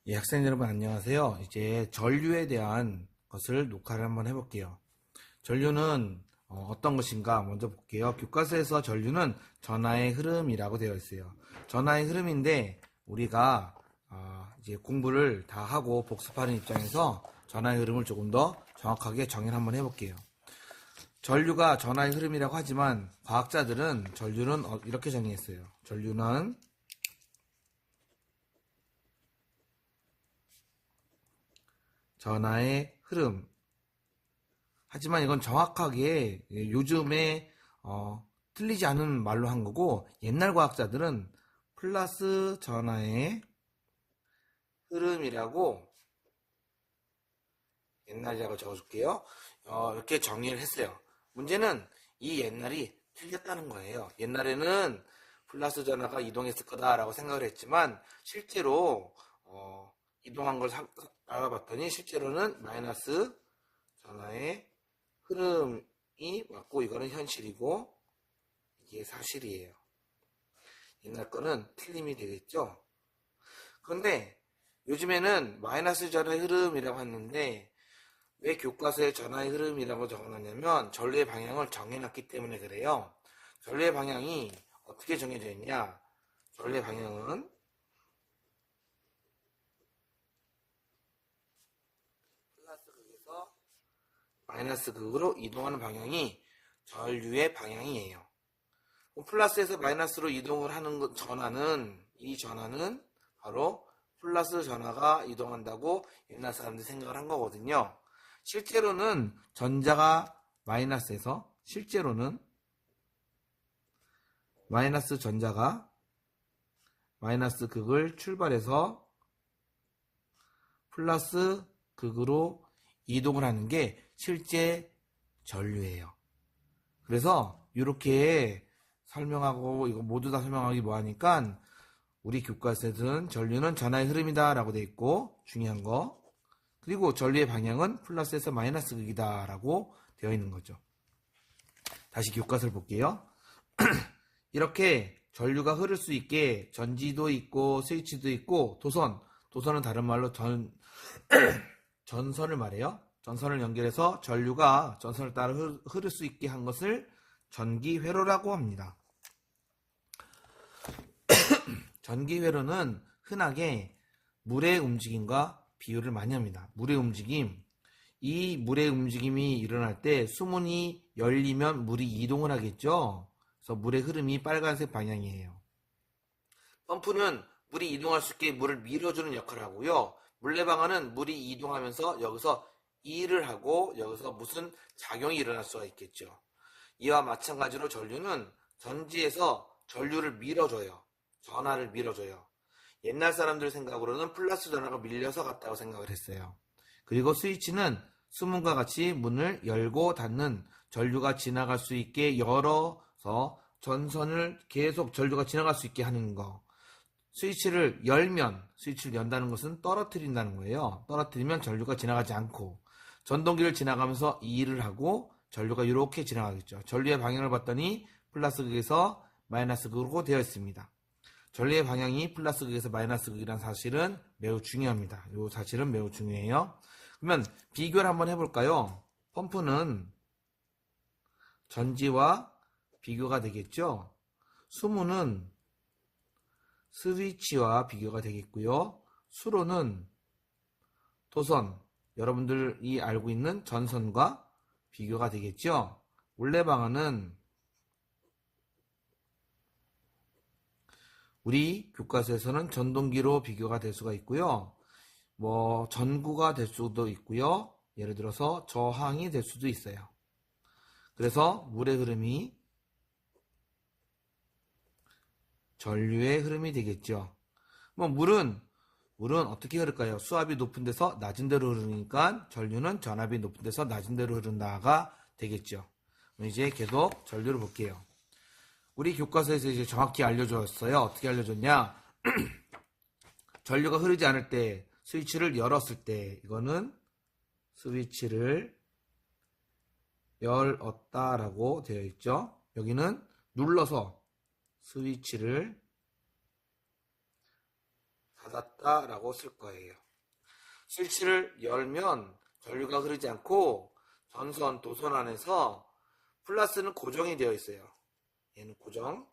예, 학생 여러분 안녕하세요. 이제 전류에 대한 것을 녹화를 한번 해볼게요. 전류는 떤 것인가 먼저 볼게요. 교과서에서 전류는 전하의 흐름이라고 되어 있어요. 전하의 흐름인데 우리가 이제 공부를 다 하고 복습하는 입장에서 전하의 흐름을 조금 더 정확하게 정의를 한번 해볼게요. 전류가 전하의 흐름이라고 하지만 과학자들은 전류는 이렇게 정의했어요. 전류는 전하의 흐름. 하지만 이건 정확하게 요즘에 틀리지 않은 말로 한 거고, 옛날 과학자들은 플러스 전하의 흐름이라고 옛날이라고 적어줄게요. 이렇게 정의를 했어요. 문제는 이 옛날이 틀렸다는 거예요. 옛날에는 플러스 전하가 이동했을 거다라고 생각을 했지만 실제로 이동한 걸 알아봤더니 실제로는 마이너스 전하의 흐름이 맞고 이거는 현실이고 이게 사실이에요. 옛날 거는 틀림이 되겠죠. 그런데 요즘에는 마이너스 전하의 흐름이라고 했는데 왜 교과서에 전하의 흐름이라고 적어놨냐면 전류의 방향을 정해놨기 때문에 그래요. 전류의 방향이 어떻게 정해져 있냐? 전류의 방향은 플러스 극에서 마이너스 극으로 이동하는 방향이 전류의 방향이에요. 플러스에서 마이너스로 이동을 하는 전하는 이 전하는 바로 플러스 전하가 이동한다고 옛날 사람들이 생각을 한 거거든요. 실제로는 전자가 실제로는 마이너스 전자가 마이너스 극을 출발해서 플러스 극으로 이동을 하는 게 실제 전류예요. 그래서 이렇게 설명하고 이거 모두 다 설명하기 뭐하니까 우리 교과서에서는 전류는 전하의 흐름이다 라고 되어 있고 중요한 거, 그리고 전류의 방향은 플러스에서 마이너스 극이다 라고 되어 있는 거죠. 다시 교과서를 볼게요. 이렇게 전류가 흐를 수 있게 전지도 있고 스위치도 있고 도선은 다른 말로 전선을 말해요. 전선을 연결해서 전류가 전선을 따라 흐를 수 있게 한 것을 전기회로라고 합니다. 전기회로는 흔하게 물의 움직임과 비유를 많이 합니다. 물의 움직임, 이 물의 움직임이 일어날 때 수문이 열리면 물이 이동을 하겠죠. 그래서 물의 흐름이 빨간색 방향이에요. 펌프는 물이 이동할 수 있게 물을 밀어주는 역할을 하고요. 물레방아는 물이 이동하면서 여기서 일을 하고 여기서 무슨 작용이 일어날 수가 있겠죠. 이와 마찬가지로 전류는 전지에서 전류를 밀어줘요. 전하를 밀어줘요. 옛날 사람들 생각으로는 플러스 전하가 밀려서 갔다고 생각을 했어요. 그리고 스위치는 수문과 같이 문을 열고 닫는, 전류가 지나갈 수 있게 열어서 전선을 계속 전류가 지나갈 수 있게 하는 거. 스위치를 연다는 것은 떨어뜨린다는 거예요. 떨어뜨리면 전류가 지나가지 않고, 전동기를 지나가면서 이 일을 하고 전류가 이렇게 지나가겠죠. 전류의 방향을 봤더니 플러스 극에서 마이너스 극으로 되어 있습니다. 전류의 방향이 플러스 극에서 마이너스 극이라는 사실은 매우 중요합니다. 이 사실은 매우 중요해요. 그러면 비교를 한번 해볼까요? 펌프는 전지와 비교가 되겠죠. 수문은 스위치와 비교가 되겠고요. 수로는 도선, 여러분들이 알고 있는 전선과 비교가 되겠죠. 물레방아는 우리 교과서에서는 전동기로 비교가 될 수가 있고요. 전구가 될 수도 있고요. 예를 들어서 저항이 될 수도 있어요. 그래서 물의 흐름이 전류의 흐름이 되겠죠. 물은 어떻게 흐를까요? 수압이 높은 데서 낮은 데로 흐르니까 전류는 전압이 높은 데서 낮은 데로 흐른다가 되겠죠. 이제 계속 전류를 볼게요. 우리 교과서에서 이제 정확히 알려줬어요. 어떻게 알려줬냐? 전류가 흐르지 않을 때, 스위치를 열었을 때, 이거는 스위치를 열었다라고 되어 있죠. 여기는 눌러서 스위치를 닫았다 라고 쓸 거예요. 스위치를 열면 전류가 흐르지 않고 전선, 도선 안에서 플러스는 고정이 되어 있어요. 얘는 고정.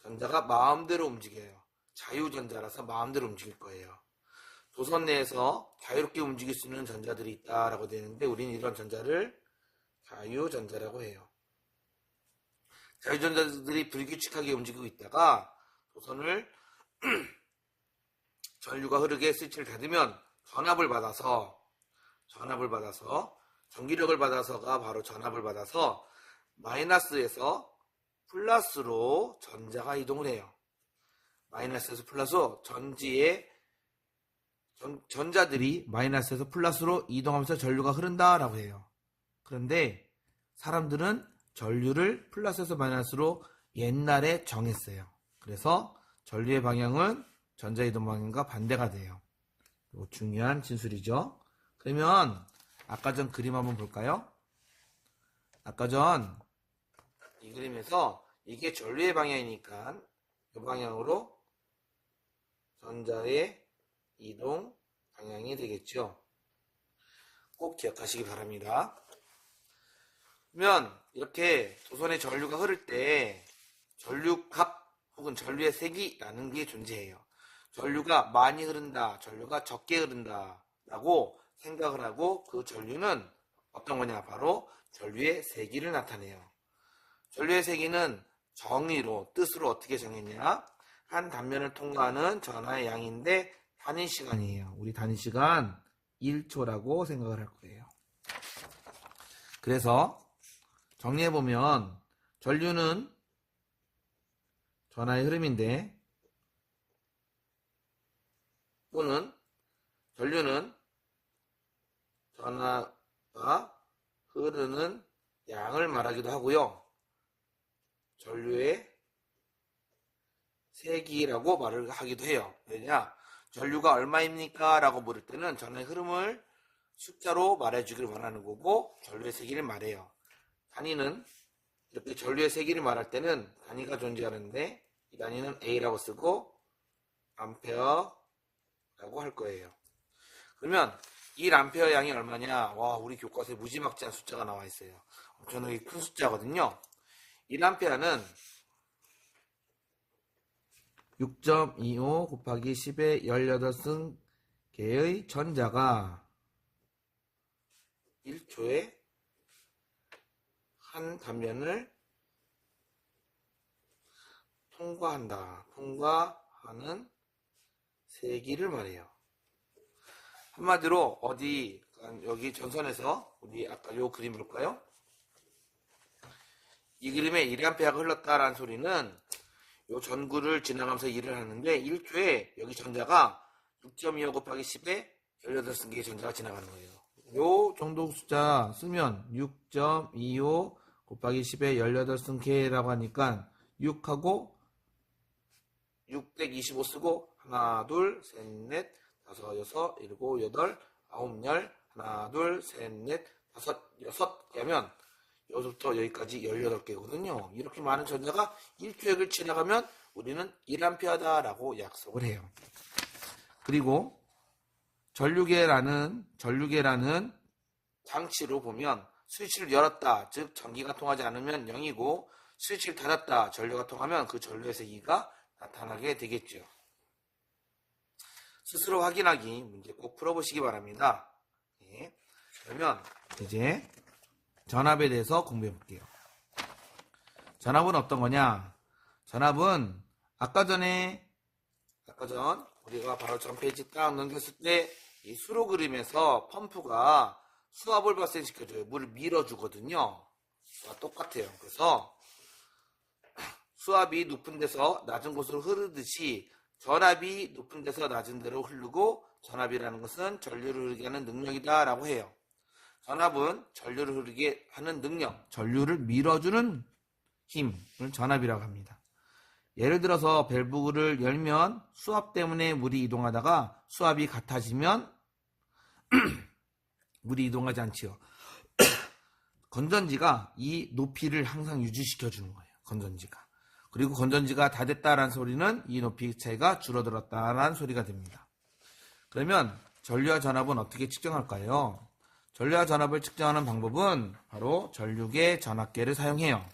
전자가 마음대로 움직여요. 자유전자라서 마음대로 움직일 거예요. 도선 내에서 자유롭게 움직일 수 있는 전자들이 있다라고 되는데 우리는 이런 전자를 자유전자라고 해요. 자유전자들이 불규칙하게 움직이고 있다가 도선을 전류가 흐르게 스위치를 닫으면 전압을 받아서 전기력을 받아서가 바로 전압을 받아서 마이너스에서 플러스로 전자가 이동을 해요. 마이너스에서 플러스로 전자들이 마이너스에서 플러스로 이동하면서 전류가 흐른다라고 해요. 그런데 사람들은 전류를 플러스에서 마이너스로 옛날에 정했어요. 그래서 전류의 방향은 전자이동 방향과 반대가 돼요. 이거 중요한 진술이죠. 그러면 아까 전 그림 한번 볼까요? 아까 전 이 그림에서 이게 전류의 방향이니까 이 방향으로 전자의 이동 방향이 되겠죠. 꼭 기억하시기 바랍니다. 그러면 이렇게 도선의 전류가 흐를 때 전류값 혹은 전류의 색이라는 게 존재해요. 전류가 많이 흐른다, 전류가 적게 흐른다 라고 생각을 하고 그 전류는 어떤 거냐? 바로 전류의 세기를 나타내요. 전류의 세기는 정의로, 뜻으로 어떻게 정했냐? 한 단면을 통과하는 전하의 양인데 단위 시간이에요. 우리 단위 시간 1초라고 생각을 할 거예요. 그래서 정리해보면 전류는 전하의 흐름인데 또는 전류는 전하가 흐르는 양을 말하기도 하고요. 전류의 세기라고 말을 하기도 해요. 왜냐? 전류가 얼마입니까? 라고 물을 때는 전하의 흐름을 숫자로 말해주길 원하는 거고 전류의 세기를 말해요. 단위는 이렇게 전류의 세기를 말할 때는 단위가 존재하는데 이 단위는 A라고 쓰고 암페어라고 할 거예요. 그러면 1암페어 양이 얼마냐? 와, 우리 교과서에 무지막지한 숫자가 나와 있어요. 엄청나게 큰 숫자거든요. 1암페어는 6.25 곱하기 10의 18승 개의 전자가 1초에 한 단면을 통과하는 세기를 말해요. 한마디로 여기 전선에서 우리 아까 요 그림 볼까요? 이 그림에 1A가 흘렀다라는 소리는 요 전구를 지나가면서 일을 하는데 1초에 여기 전자가 6.25 곱하기 10에 18개의 전자가 지나가는 거예요. 요 정도 숫자 쓰면 6.25 곱하기 10에 18개라고 하니까 6하고 625 쓰고 하나, 둘, 셋, 넷, 다섯, 여섯, 일곱, 여덟, 아홉, 열, 하나, 둘, 셋, 넷, 다섯, 여섯 개면 여기서부터 여기까지 18개거든요. 이렇게 많은 전자가 1초액을 지나가면 우리는 1A다라고 약속을 해요. 그리고 전류계라는 장치로 보면 스위치를 열었다, 즉 전기가 통하지 않으면 0이고 스위치를 닫았다, 전류가 통하면 그 전류의 세기가 나타나게 되겠죠. 스스로 확인하기 문제 꼭 풀어보시기 바랍니다. 네. 그러면 이제 전압에 대해서 공부해 볼게요. 전압은 어떤 거냐? 전압은 아까 전 우리가 바로 전 페이지 딱 넘겼을 때 이 수로 그림에서 펌프가 수압을 발생시켜줘요. 물을 밀어주거든요. 똑같아요. 그래서 수압이 높은 데서 낮은 곳으로 흐르듯이 전압이 높은 데서 낮은 데로 흐르고 전압이라는 것은 전류를 흐르게 하는 능력이다 라고 해요. 전압은 전류를 흐르게 하는 능력, 전류를 밀어주는 힘을 전압이라고 합니다. 예를 들어서 밸브를 열면 수압 때문에 물이 이동하다가 수압이 같아지면 물이 이동하지 않지요. 건전지가 이 높이를 항상 유지시켜 주는 거예요. 그리고 건전지가 다 됐다라는 소리는 이 높이 차이가 줄어들었다라는 소리가 됩니다. 그러면 전류와 전압은 어떻게 측정할까요? 전류와 전압을 측정하는 방법은 바로 전류계 전압계를 사용해요.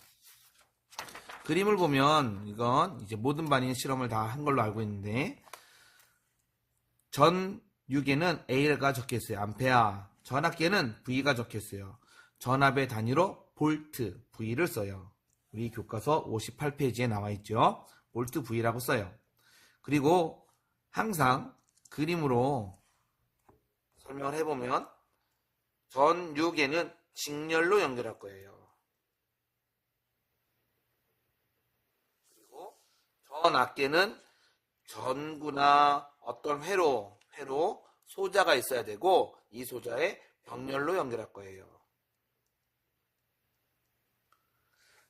그림을 보면 이건 이제 모든 반응의 실험을 다 한 걸로 알고 있는데, 전류계는 A가 적혀 있어요. 암페어. 전압계는 V가 적혀 있어요. 전압의 단위로 볼트, V를 써요. 우리 교과서 58페이지에 나와 있죠. 볼트 V라고 써요. 그리고 항상 그림으로 설명을 해보면 전류계는 직렬로 연결할 거예요. 그리고 전압계는 전구나 어떤 회로 소자가 있어야 되고 이 소자에 병렬로 연결할 거예요.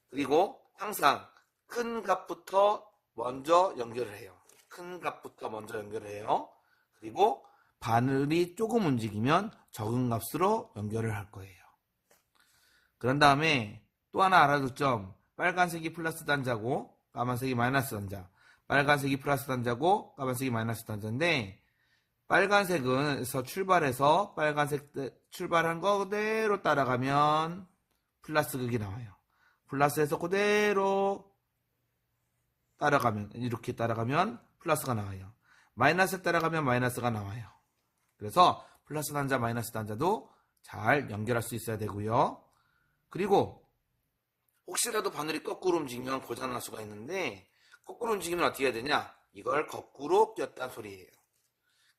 그리고 항상 큰 값부터 먼저 연결을 해요. 큰 값부터 먼저 연결을 해요. 그리고 바늘이 조금 움직이면 적은 값으로 연결을 할 거예요. 그런 다음에 또 하나 알아둘 점, 빨간색이 플러스 단자고 까만색이 마이너스 단자, 빨간색이 플러스 단자고 까만색이 마이너스 단자인데, 빨간색은에서 출발해서 빨간색 출발한 거 그대로 따라가면 플러스 극이 나와요. 플러스에서 그대로 따라가면, 이렇게 따라가면 플러스가 나와요. 마이너스 따라가면 마이너스가 나와요. 그래서 플러스 단자 마이너스 단자도 잘 연결할 수 있어야 되고요. 그리고 혹시라도 바늘이 거꾸로 움직이면 고장날 수가 있는데, 거꾸로 움직이면 어떻게 해야 되냐? 이걸 거꾸로 꼈다는 소리예요.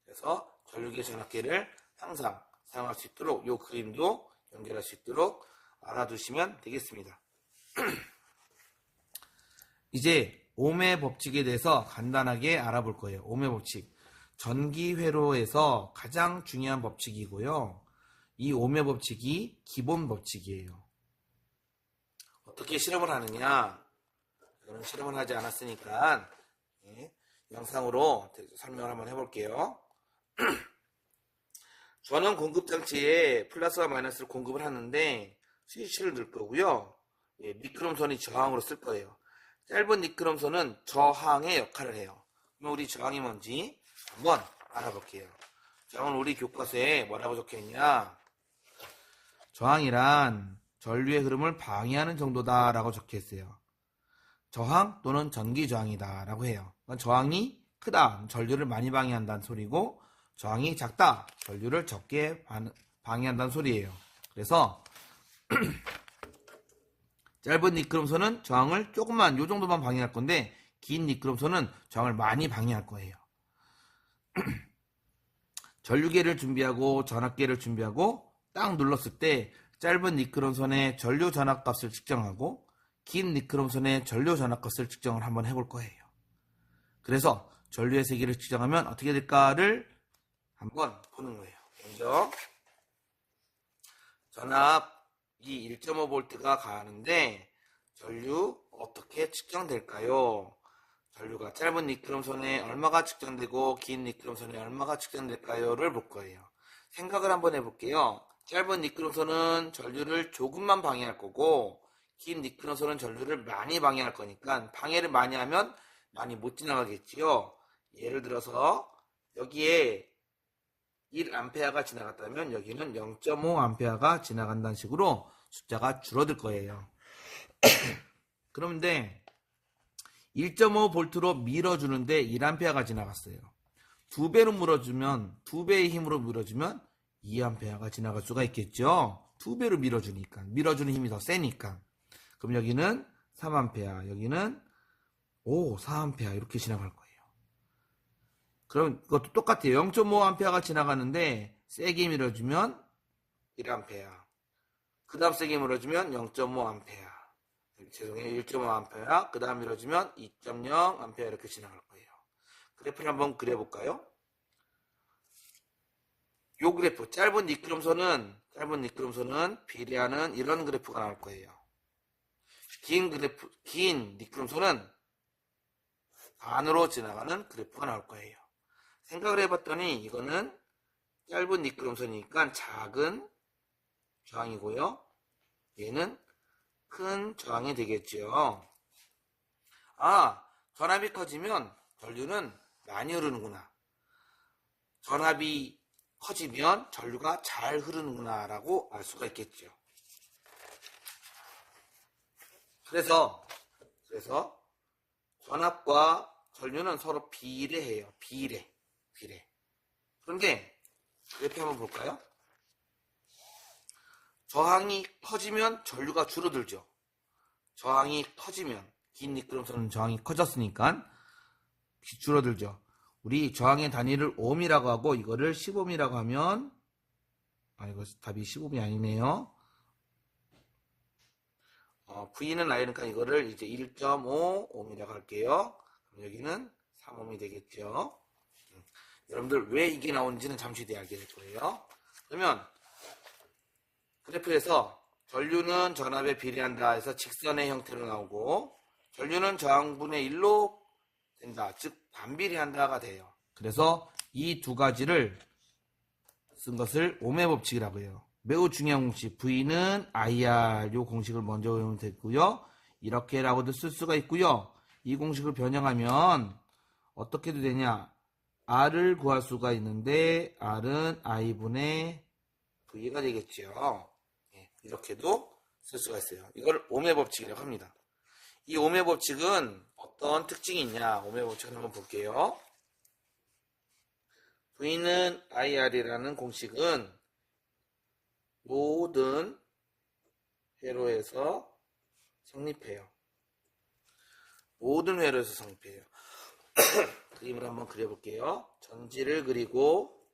그래서 전류계 전압계를 항상 사용할 수 있도록 이 그림도 연결할 수 있도록 알아두시면 되겠습니다. 이제 ohm의 법칙에 대해서 간단하게 알아볼 거예요. ohm의 법칙. 전기회로에서 가장 중요한 법칙이고요. 이 ohm의 법칙이 기본 법칙이에요. 어떻게 실험을 하느냐? 저는 실험을 하지 않았으니까 영상으로 설명을 한번 해볼게요. 저는 공급장치에 플러스와 마이너스를 공급을 하는데 스위치를 넣을 거고요. 니크롬선이 저항으로 쓸 거예요. 짧은 니크롬선은 저항의 역할을 해요. 그럼 우리 저항이 뭔지 한번 알아볼게요. 저항은 우리 교과서에 뭐라고 적혀 있냐? 저항이란 전류의 흐름을 방해하는 정도다 라고 적혀 있어요. 저항 또는 전기 저항이다 라고 해요. 저항이 크다, 전류를 많이 방해한다는 소리고, 저항이 작다, 전류를 적게 방해한다는 소리예요. 그래서 짧은 니크롬선은 저항을 조금만, 요 정도만 방해할 건데, 긴 니크롬선은 저항을 많이 방해할 거예요. 전류계를 준비하고 전압계를 준비하고 딱 눌렀을 때 짧은 니크롬선의 전류 전압값을 측정하고 긴 니크롬선의 전류 전압값을 측정을 한번 해볼 거예요. 그래서 전류의 세기를 측정하면 어떻게 될까를 한번 보는 거예요. 먼저 전압이 1.5V가 가는데 전류 어떻게 측정될까요? 전류가 짧은 니크롬선에 얼마가 측정되고 긴 니크롬선에 얼마가 측정될까요를 볼 거예요. 생각을 한번 해볼게요. 짧은 니크롬선은 전류를 조금만 방해할 거고 긴 니크롬선은 전류를 많이 방해할 거니까 방해를 많이 하면 많이 못 지나가겠지요. 예를 들어서 여기에 1A가 지나갔다면 여기는 0.5A가 지나간다는 식으로 숫자가 줄어들 거예요. 그런데 1.5V로 밀어주는데 1A가 지나갔어요. 2배로 밀어주면, 2배의 힘으로 밀어주면 2A가 지나갈 수가 있겠죠. 2배로 밀어주니까, 밀어주는 힘이 더 세니까. 그럼 여기는 3A, 여기는 4A 이렇게 지나갈 거예요. 그럼 이것도 똑같아요. 0.5A가 지나가는데 세게 밀어주면 1A, 그 다음 세게 밀어주면 0.5A, 죄송해요, 1.5A, 그 다음 밀어주면 2.0A 이렇게 지나갈 거예요. 그래프를 한번 그려볼까요? 요 그래프, 짧은 니크롬선은 비례하는 이런 그래프가 나올 거예요. 긴 니크롬선은 반으로 지나가는 그래프가 나올 거예요. 생각을 해봤더니 이거는 짧은 니크롬선이니까 작은 저항이고요. 얘는 큰 저항이 되겠죠. 아, 전압이 커지면 전류는 많이 흐르는구나. 전압이 커지면 전류가 잘 흐르는구나 라고 알 수가 있겠죠. 그래서 전압과 전류는 서로 비례해요. 비례. 그런데 그래프 한번 볼까요? 저항이 커지면 전류가 줄어들죠. 저항이 커지면 긴 미끄럼선은 저항이 커졌으니까 줄어들죠. 우리 저항의 단위를 옴이라고 하고 이거를 10옴이라고 하면 이거 답이 10옴이 아니네요. V는 I니까 이거를 이제 1.5옴이라고 할게요. 그럼 여기는 3옴이 되겠죠. 여러분들 왜 이게 나오는지는 잠시 뒤에 알게 될 거예요. 그러면 그래프에서 전류는 전압에 비례한다 해서 직선의 형태로 나오고 전류는 저항분의 1로 된다. 즉 반비례한다가 돼요. 그래서 이 두 가지를 쓴 것을 옴의 법칙이라고 해요. 매우 중요한 공식 V는 IR 요 공식을 먼저 외우면 되고요. 이렇게라고도 쓸 수가 있고요. 이 공식을 변형하면 어떻게 해도 되냐. R을 구할 수가 있는데 R은 I분의 V가 되겠죠. 이렇게도 쓸 수가 있어요. 이걸 옴의 법칙이라고 합니다. 이 옴의 법칙은 어떤 특징이 있냐. 옴의 법칙을 한번 볼게요. V는 IR이라는 공식은 모든 회로에서 성립해요. 모든 회로에서 성립해요. 그림을 한번 그려볼게요. 전지를 그리고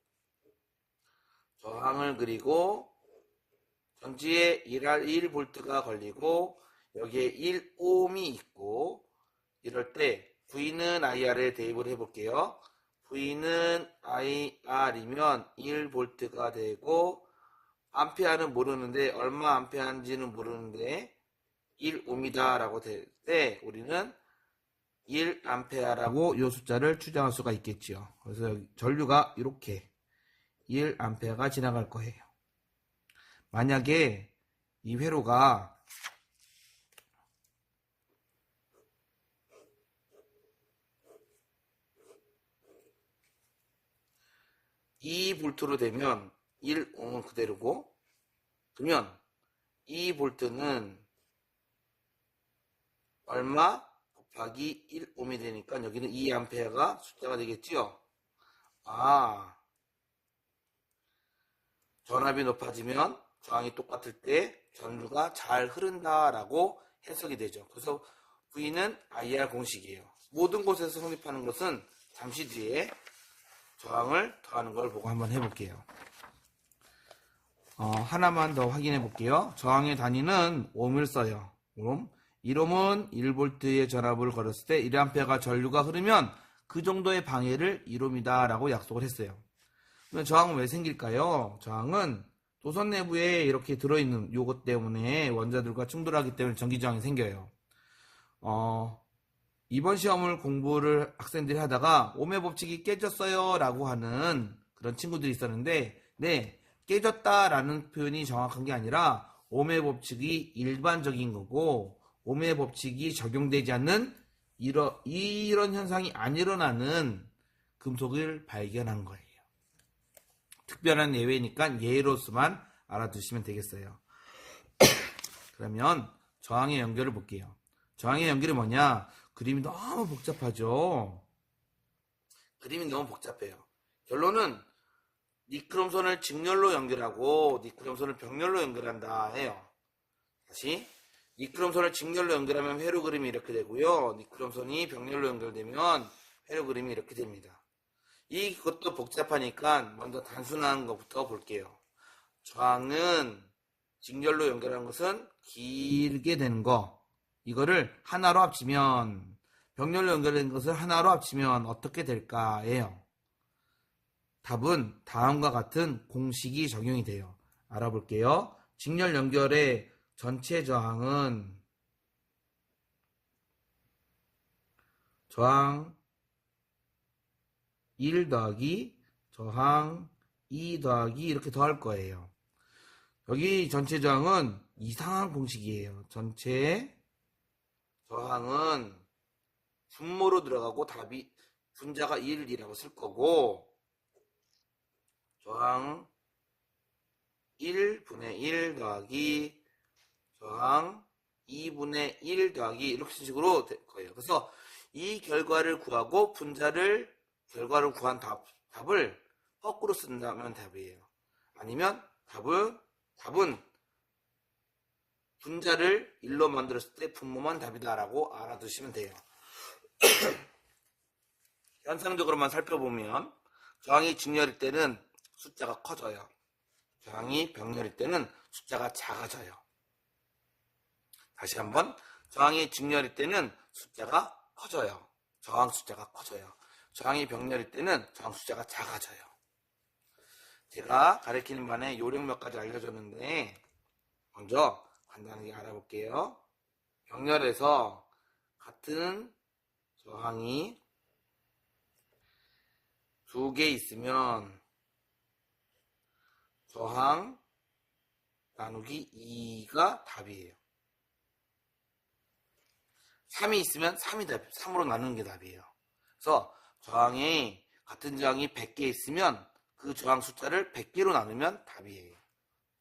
저항을 그리고 전지에 1V가 걸리고 여기에 1옴이 있고 이럴 때 V는 IR에 대입을 해볼게요. V는 IR이면 1V가 되고 암페어는 모르는데 얼마 암페어인지는 모르는데 1옴이다 라고 될 때 우리는 1암페어라고 이 숫자를 추정할 수가 있겠죠. 그래서 전류가 이렇게 1암페어가 지나갈 거예요. 만약에 이 회로가 2V로 되면 1옴은 그대로고 그러면 2V는 얼마 곱하기 1옴이 되니까 여기는 2A가 숫자가 되겠지요. 전압이 높아지면 저항이 똑같을 때 전류가 잘 흐른다라고 해석이 되죠. 그래서 V는 IR 공식이에요. 모든 곳에서 성립하는 것은 잠시 뒤에 저항을 더하는 걸 보고 한번 해볼게요. 하나만 더 확인해 볼게요. 저항의 단위는 옴을 써요. 옴. 1옴은 1V의 전압을 걸었을 때 1A가 전류가 흐르면 그 정도의 방해를 1옴이다 라고 약속을 했어요. 그러면 저항은 왜 생길까요? 저항은 도선 내부에 이렇게 들어있는 요것 때문에 원자들과 충돌하기 때문에 전기저항이 생겨요. 이번 시험을 공부를 학생들이 하다가 옴의 법칙이 깨졌어요 라고 하는 그런 친구들이 있었는데 네, 깨졌다 라는 표현이 정확한 게 아니라 옴의 법칙이 일반적인 거고 옴의 법칙이 적용되지 않는 이런 현상이 안 일어나는 금속을 발견한 거예요. 특별한 예외니까 예로서만 알아두시면 되겠어요. 그러면 저항의 연결을 볼게요. 저항의 연결이 뭐냐? 그림이 너무 복잡하죠. 그림이 너무 복잡해요. 결론은 니크롬선을 직렬로 연결하고 니크롬선을 병렬로 연결한다 해요. 다시 니크롬선을 직렬로 연결하면 회로 그림이 이렇게 되고요. 니크롬선이 병렬로 연결되면 회로 그림이 이렇게 됩니다. 이것도 복잡하니까 먼저 단순한 것부터 볼게요. 저항은 직렬로 연결한 것은 길게 되는 거. 이거를 하나로 합치면 병렬로 연결된 것을 하나로 합치면 어떻게 될까예요. 답은 다음과 같은 공식이 적용이 돼요. 알아볼게요. 직렬 연결의 전체 저항은 저항 1 더하기 저항 2 더하기 이렇게 더할 거예요. 여기 전체 저항은 이상한 공식이에요. 전체 저항은 분모로 들어가고 답이 분자가 1이라고 쓸 거고 저항 1분의 1 더하기 저항 2분의 1 더하기 이렇게 식으로 될 거예요. 그래서 이 결과를 구하고 결과를 구한 답을 거꾸로 쓴다면 답이에요. 아니면 답은 분자를 1로 만들었을 때 분모만 답이다라고 알아두시면 돼요. 현상적으로만 살펴보면 저항이 직렬일 때는 숫자가 커져요. 저항이 병렬일 때는 숫자가 작아져요. 다시 한번 저항이 직렬일 때는 숫자가 커져요. 저항 숫자가 커져요. 저항이 병렬일 때는 저항 숫자가 작아져요. 제가 가르치는 반에 요령 몇 가지 알려줬는데 먼저 간단하게 알아볼게요. 병렬에서 같은 저항이 두 개 있으면 저항 나누기 2가 답이에요. 3이 있으면 3이 답, 3으로 나누는 게 답이에요. 그래서 같은 저항이 100개 있으면 그 저항 숫자를 100개로 나누면 답이에요.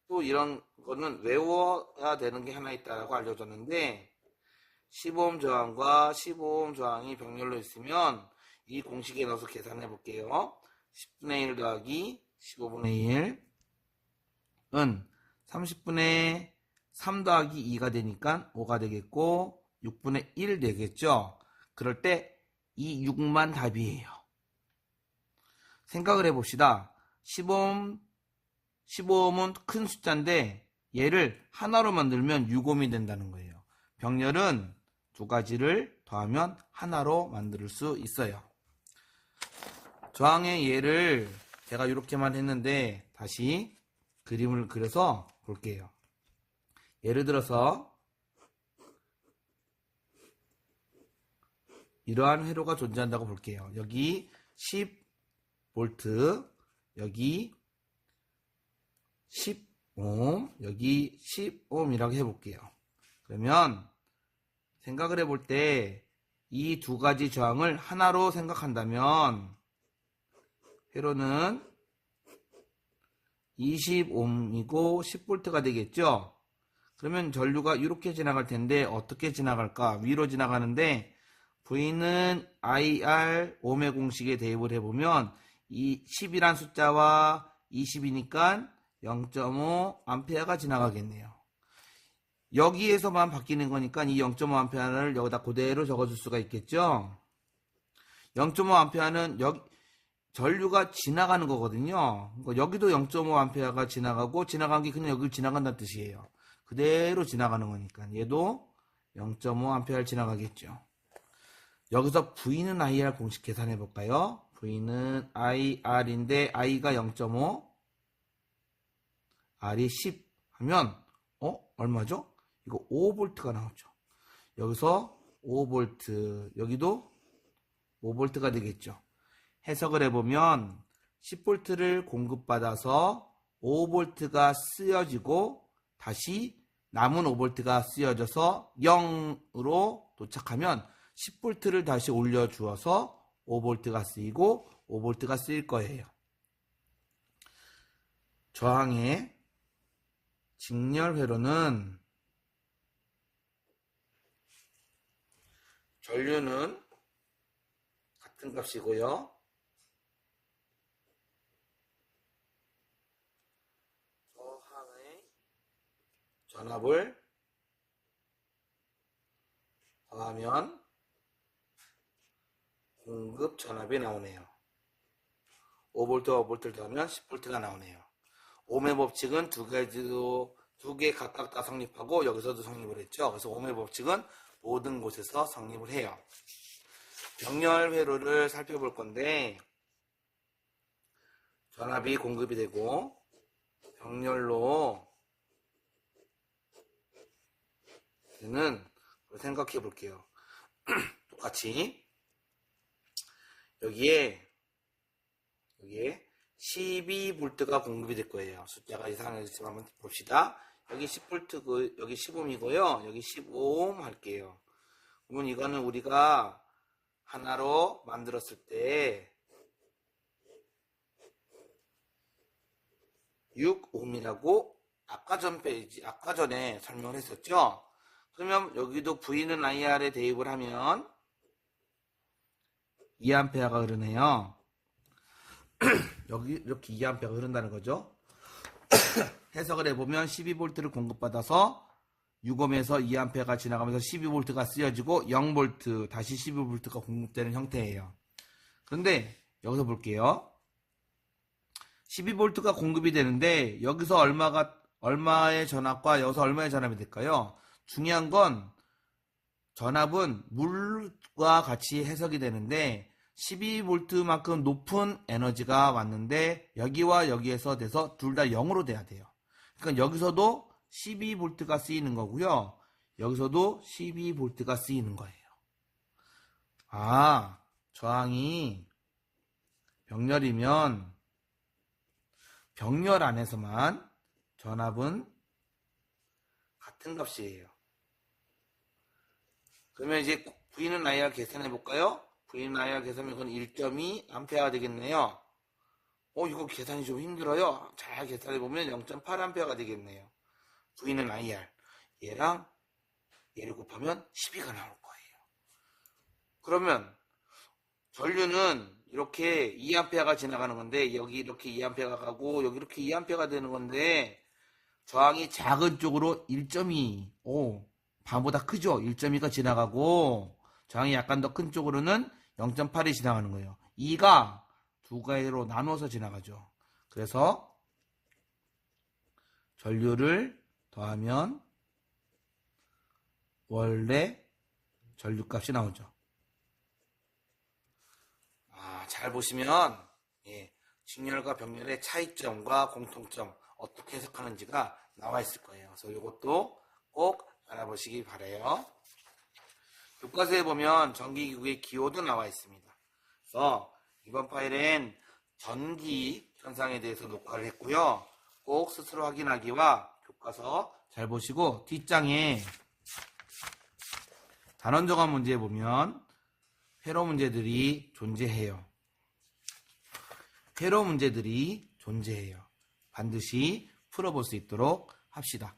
또 이런 거는 외워야 되는 게 하나 있다고 알려줬는데 15옴 저항과 15옴 저항이 병렬로 있으면 이 공식에 넣어서 계산해 볼게요. 10분의 1 더하기 15분의 1은 30분의 3 더하기 2가 되니까 5가 되겠고 6분의 1 되겠죠. 그럴 때 이 6만 답이에요. 생각을 해봅시다. 15옴은 큰 숫자인데 얘를 하나로 만들면 6옴이 된다는 거예요. 병렬은 두 가지를 더하면 하나로 만들 수 있어요. 저항의 예를 제가 이렇게만 했는데 다시 그림을 그려서 볼게요. 예를 들어서 이러한 회로가 존재한다고 볼게요. 여기 10V, 여기 10옴, 여기 10옴이라고 해볼게요. 그러면 생각을 해볼 때 이 두 가지 저항을 하나로 생각한다면 회로는 20옴이고 10V가 되겠죠. 그러면 전류가 이렇게 지나갈 텐데 어떻게 지나갈까? 위로 지나가는데 V는 IR 옴의 공식에 대입을 해보면 이 10이란 숫자와 20이니까 0.5A가 지나가겠네요. 여기에서만 바뀌는 거니까 이 0.5A를 여기다 그대로 적어줄 수가 있겠죠. 0.5A는 전류가 지나가는 거거든요. 여기도 0.5A가 지나가고 지나간 게 그냥 여기를 지나간다는 뜻이에요. 그대로 지나가는 거니까 얘도 0.5A를 지나가겠죠. 여기서 V는 IR 공식 계산해 볼까요? V는 IR인데 I가 0.5, R이 10 하면 얼마죠? 이거 5V가 나오죠. 여기서 5V, 여기도 5V가 되겠죠. 해석을 해보면 10V를 공급받아서 5V가 쓰여지고 다시 남은 5V가 쓰여져서 0으로 도착하면 10V를 다시 올려주어서 5V가 쓰이고 5V가 쓰일 거예요. 저항의 직렬 회로는 전류는 같은 값이고요. 저항의 전압을 더하면 공급 전압이 나오네요. 5V와 5V를 더하면 10V가 나오네요. 옴의 법칙은 두 개 각각 다 성립하고 여기서도 성립을 했죠. 그래서 옴의 법칙은 모든 곳에서 성립을 해요. 병렬 회로를 살펴볼 건데 전압이 공급이 되고 병렬로 되는 걸 생각해 볼게요. 똑같이 여기에 12V가 공급이 될 거예요. 숫자가 이상해지지만 한번 봅시다. 여기 10V, 여기 10옴이고요. 여기 15옴 할게요. 그러면 이거는 우리가 하나로 만들었을 때 6옴이라고 아까 전에 설명을 했었죠. 그러면 여기도 V는 IR에 대입을 하면 2A가 흐르네요. 여기 이렇게 2A가 흐른다는 거죠. 해석을 해보면 12V를 공급받아서 6옴에서 2A가 지나가면서 12V가 쓰여지고 0V 다시 12V가 공급되는 형태예요. 그런데 여기서 볼게요. 12V가 공급이 되는데 여기서 얼마의 전압과 여기서 얼마의 전압이 될까요? 중요한 건 전압은 물과 같이 해석이 되는데 12V만큼 높은 에너지가 왔는데 여기와 여기에서 돼서 둘 다 0으로 돼야 돼요. 그러니까 여기서도 12V가 쓰이는 거고요. 여기서도 12V가 쓰이는 거예요. 아, 저항이 병렬이면 병렬 안에서만 전압은 같은 값이에요. 그러면 이제 V는 IR 계산해 볼까요? V는 IR 계산하면 그건 1.2A가 되겠네요. 이거 계산이 좀 힘들어요. 잘 계산해 보면 0.8A가 되겠네요. V는 IR. 얘랑 얘를 곱하면 12가 나올 거예요. 그러면 전류는 이렇게 2A가 지나가는 건데 여기 이렇게 2A가 가고 여기 이렇게 2A가 되는 건데 저항이 작은 쪽으로 1.2 반보다 크죠? 1.2가 지나가고 저항이 약간 더 큰 쪽으로는 0.8이 지나가는 거예요. 2가 두 가지로 나눠서 지나가죠. 그래서 전류를 더하면 원래 전류값이 나오죠. 잘 보시면 직렬과 병렬의 차이점과 공통점 어떻게 해석하는지가 나와 있을 거예요. 그래서 이것도 꼭 알아보시기 바라요. 교과서에 보면 전기기구의 기호도 나와 있습니다. 그래서 이번 파일엔 전기 현상에 대해서 녹화를 했고요. 꼭 스스로 확인하기와 교과서 잘 보시고 뒷장에 단원 정한 문제에 보면 회로 문제들이 존재해요. 회로 문제들이 존재해요. 반드시 풀어볼 수 있도록 합시다.